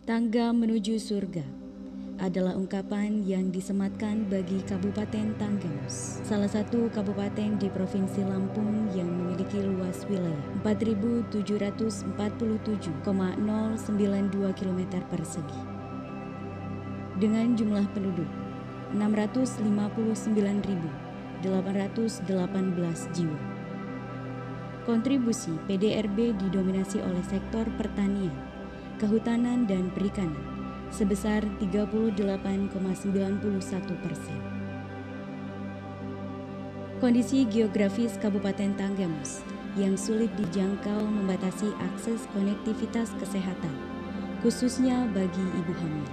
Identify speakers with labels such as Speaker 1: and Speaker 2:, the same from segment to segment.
Speaker 1: Tangga menuju surga adalah ungkapan yang disematkan bagi Kabupaten Tanggamus, salah satu kabupaten di Provinsi Lampung yang memiliki luas wilayah 4.747,092 km persegi. Dengan jumlah penduduk 659.818 jiwa. Kontribusi PDRB didominasi oleh sektor pertanian, kehutanan dan perikanan sebesar 38,91%. Kondisi geografis Kabupaten Tanggamus yang sulit dijangkau membatasi akses konektivitas kesehatan, khususnya bagi ibu hamil.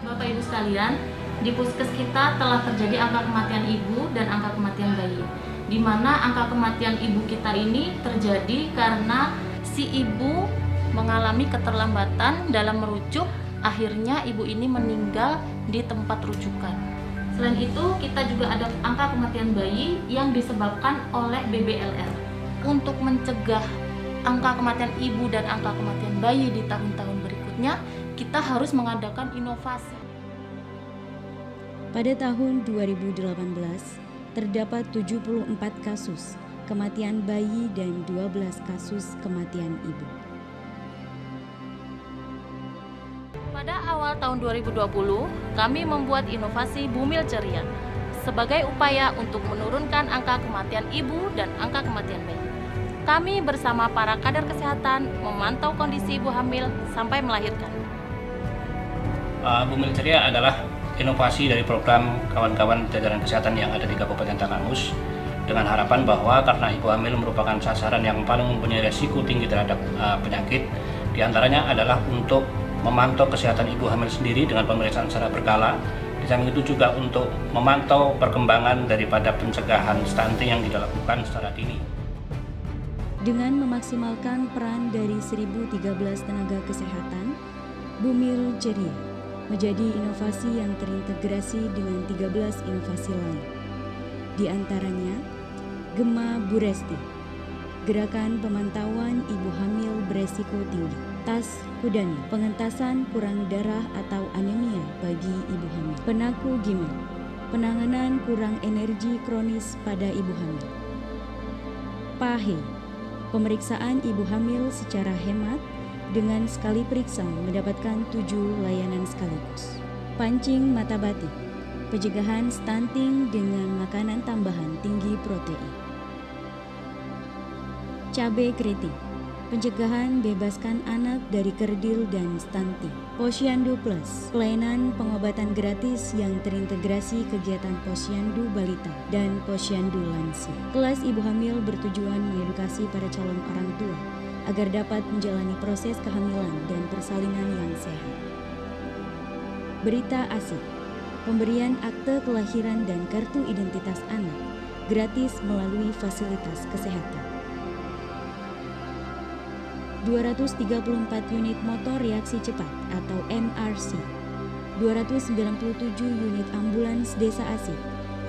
Speaker 2: Bapak Ibu sekalian, di puskes kita telah terjadi angka kematian ibu dan angka kematian bayi, di mana angka kematian ibu kita ini terjadi karena si ibu mengalami keterlambatan dalam merujuk, akhirnya ibu ini meninggal di tempat rujukan. Selain itu, kita juga ada angka kematian bayi yang disebabkan oleh BBLR. Untuk mencegah angka kematian ibu dan angka kematian bayi di tahun-tahun berikutnya, kita harus mengadakan inovasi.
Speaker 1: Pada tahun 2018, terdapat 74 kasus kematian bayi dan 12 kasus kematian ibu.
Speaker 2: Pada awal tahun 2020, kami membuat inovasi Bumil Ceria sebagai upaya untuk menurunkan angka kematian ibu dan angka kematian bayi. Kami bersama para kader kesehatan memantau kondisi ibu hamil sampai melahirkan.
Speaker 3: Bumil Ceria adalah inovasi dari program kawan-kawan jajaran kesehatan yang ada di Kabupaten Tanggamus dengan harapan bahwa karena ibu hamil merupakan sasaran yang paling mempunyai resiko tinggi terhadap penyakit, diantaranya adalah untuk memantau kesehatan ibu hamil sendiri dengan pemeriksaan secara berkala. Di samping itu juga untuk memantau perkembangan daripada pencegahan stunting yang dilakukan secara dini.
Speaker 1: Dengan memaksimalkan peran dari 1.013 tenaga kesehatan, Bumil Ceria menjadi inovasi yang terintegrasi dengan 13 inovasi lain. Di antaranya, Gema Buresti, gerakan pemantauan ibu hamil beresiko tinggi. Tas Kudani, pengentasan kurang darah atau anemia bagi ibu hamil. Penaku Gimel, penanganan kurang energi kronis pada ibu hamil. Pahe, pemeriksaan ibu hamil secara hemat dengan sekali periksa mendapatkan 7 layanan sekaligus. Pancing mata batik, pencegahan stunting dengan makanan tambahan tinggi protein. Cabai keriting, pencegahan bebaskan anak dari kerdil dan stunting. Posyandu Plus, pelayanan pengobatan gratis yang terintegrasi kegiatan Posyandu Balita dan Posyandu Lansia. Kelas ibu hamil bertujuan mengedukasi para calon orang tua agar dapat menjalani proses kehamilan dan persalinan yang sehat. Berita Asik, pemberian akte kelahiran dan kartu identitas anak gratis melalui fasilitas kesehatan. 234 unit motor reaksi cepat atau MRC, 297 unit ambulans desa asik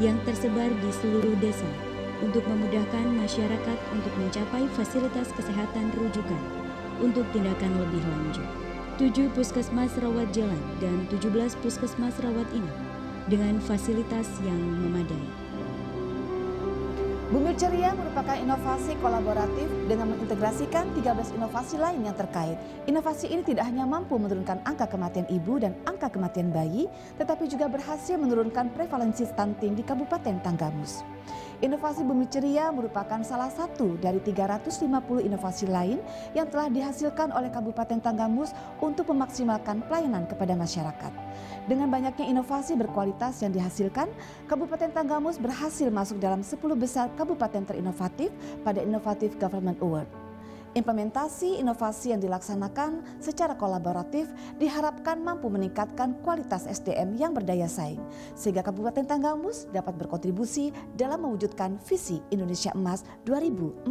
Speaker 1: yang tersebar di seluruh desa untuk memudahkan masyarakat untuk mencapai fasilitas kesehatan rujukan untuk tindakan lebih lanjut. 7 puskesmas rawat jalan dan 17 puskesmas rawat inap dengan fasilitas yang memadai.
Speaker 4: Bumil Ceria merupakan inovasi kolaboratif dengan mengintegrasikan 13 inovasi lain yang terkait. Inovasi ini tidak hanya mampu menurunkan angka kematian ibu dan angka kematian bayi, tetapi juga berhasil menurunkan prevalensi stunting di Kabupaten Tanggamus. Inovasi Bumil Ceria merupakan salah satu dari 350 inovasi lain yang telah dihasilkan oleh Kabupaten Tanggamus untuk memaksimalkan pelayanan kepada masyarakat. Dengan banyaknya inovasi berkualitas yang dihasilkan, Kabupaten Tanggamus berhasil masuk dalam 10 besar kabupaten terinovatif pada Innovative Government Award. Implementasi inovasi yang dilaksanakan secara kolaboratif diharapkan mampu meningkatkan kualitas SDM yang berdaya saing, sehingga Kabupaten Tanggamus dapat berkontribusi dalam mewujudkan visi Indonesia Emas 2045.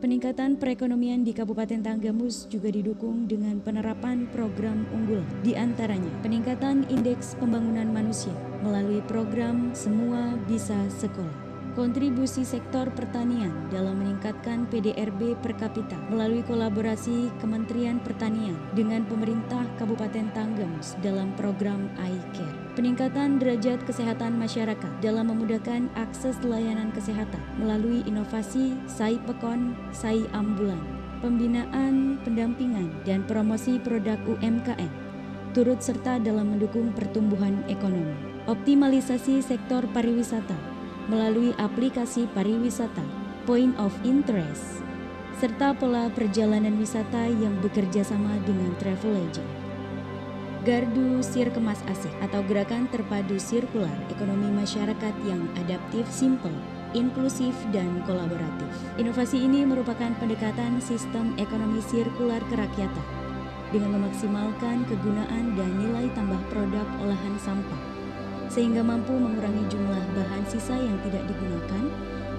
Speaker 1: Peningkatan perekonomian di Kabupaten Tanggamus juga didukung dengan penerapan program unggulan, di antaranya peningkatan indeks pembangunan manusia melalui program Semua Bisa Sekolah. Kontribusi sektor pertanian dalam meningkatkan PDRB per kapita melalui kolaborasi Kementerian Pertanian dengan pemerintah Kabupaten Tanggamus dalam program iCare. Peningkatan derajat kesehatan masyarakat dalam memudahkan akses layanan kesehatan melalui inovasi Sai Pekon, Sai Ambulan, pembinaan, pendampingan, dan promosi produk UMKM, turut serta dalam mendukung pertumbuhan ekonomi. Optimalisasi sektor pariwisata melalui aplikasi pariwisata, Point of Interest, serta pola perjalanan wisata yang bekerja sama dengan travel agent. Gardu Sir Kemas Asik atau Gerakan Terpadu Sirkular Ekonomi Masyarakat yang Adaptif, Simple, Inklusif, dan Kolaboratif. Inovasi ini merupakan pendekatan sistem ekonomi sirkular kerakyatan dengan memaksimalkan kegunaan dan nilai tambah produk olahan sampah, sehingga mampu mengurangi jumlah bahan sisa yang tidak digunakan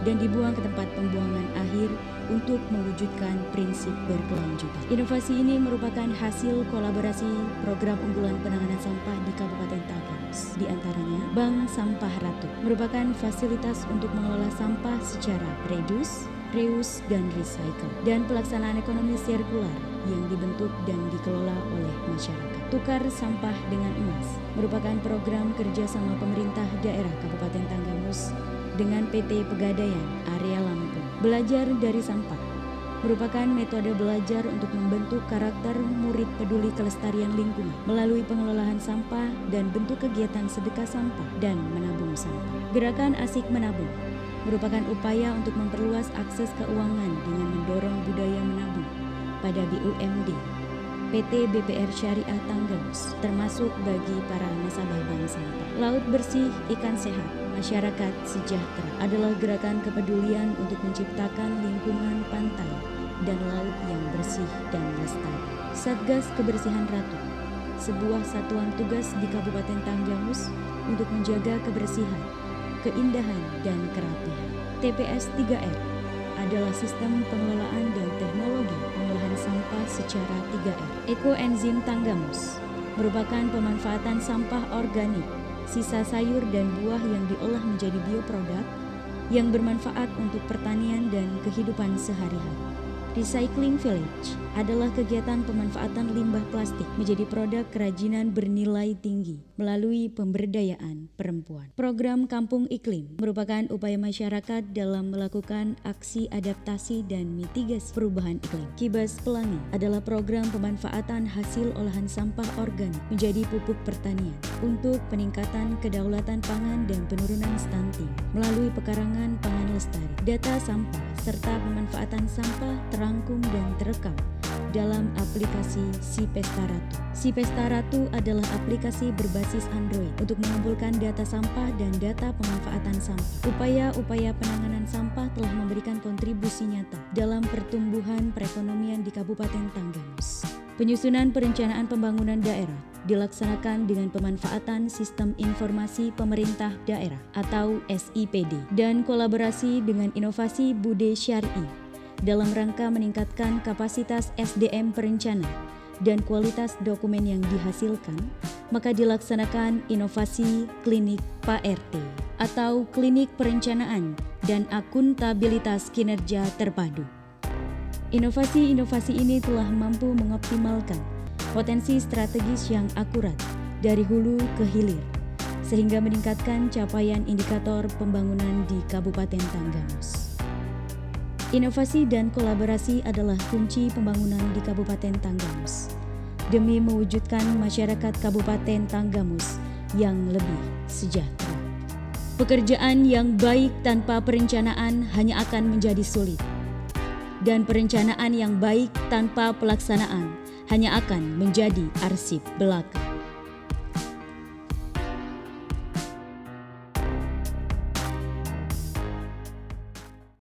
Speaker 1: dan dibuang ke tempat pembuangan akhir untuk mewujudkan prinsip berkelanjutan. Inovasi ini merupakan hasil kolaborasi program unggulan penanganan sampah di Kabupaten Tanggamus. Di antaranya, Bank Sampah Ratu merupakan fasilitas untuk mengelola sampah secara reduce, reuse, dan recycle, dan pelaksanaan ekonomi sirkular yang dibentuk dan dikelola oleh masyarakat. Tukar sampah dengan emas merupakan program kerjasama pemerintah daerah Kabupaten Tanggamus dengan PT Pegadaian Area Lampung. Belajar dari sampah merupakan metode belajar untuk membentuk karakter murid peduli kelestarian lingkungan melalui pengelolaan sampah dan bentuk kegiatan sedekah sampah dan menabung sampah. Gerakan Asik Menabung merupakan upaya untuk memperluas akses keuangan dengan mendorong budaya menabung pada BUMD PT BPR Syariah Tanggamus, termasuk bagi para nasabah bank sampah. Laut bersih, ikan sehat, masyarakat sejahtera adalah gerakan kepedulian untuk menciptakan lingkungan pantai dan laut yang bersih dan lestari. Satgas Kebersihan Ratu, sebuah satuan tugas di Kabupaten Tanggamus untuk menjaga kebersihan, keindahan, dan kerapihan. TPS 3R adalah sistem pengelolaan dan teknologi pengolahan sampah secara 3R. Ekoenzim Tanggamus merupakan pemanfaatan sampah organik, sisa sayur dan buah yang diolah menjadi bioproduk yang bermanfaat untuk pertanian dan kehidupan sehari-hari. Recycling Village adalah kegiatan pemanfaatan limbah plastik menjadi produk kerajinan bernilai tinggi melalui pemberdayaan perempuan. Program Kampung Iklim merupakan upaya masyarakat dalam melakukan aksi adaptasi dan mitigasi perubahan iklim. Kibas Pelangi adalah program pemanfaatan hasil olahan sampah organik menjadi pupuk pertanian untuk peningkatan kedaulatan pangan dan penurunan stunting melalui pekarangan pangan lestari. Data sampah serta pemanfaatan sampah terangkum dan terekam dalam aplikasi Si Pesta Ratu. Si Pesta Ratu adalah aplikasi berbasis Android untuk mengumpulkan data sampah dan data pemanfaatan sampah. Upaya-upaya penanganan sampah telah memberikan kontribusi nyata dalam pertumbuhan perekonomian di Kabupaten Tanggamus. Penyusunan perencanaan pembangunan daerah dilaksanakan dengan pemanfaatan Sistem Informasi Pemerintah Daerah atau SIPD dan kolaborasi dengan inovasi Bude Syari dalam rangka meningkatkan kapasitas SDM perencana dan kualitas dokumen yang dihasilkan, maka dilaksanakan inovasi Klinik PART atau Klinik Perencanaan dan Akuntabilitas Kinerja Terpadu. Inovasi-inovasi ini telah mampu mengoptimalkan potensi strategis yang akurat dari hulu ke hilir, sehingga meningkatkan capaian indikator pembangunan di Kabupaten Tanggamus. Inovasi dan kolaborasi adalah kunci pembangunan di Kabupaten Tanggamus demi mewujudkan masyarakat Kabupaten Tanggamus yang lebih sejahtera. Pekerjaan yang baik tanpa perencanaan hanya akan menjadi sulit, dan perencanaan yang baik tanpa pelaksanaan hanya akan menjadi arsip belaka.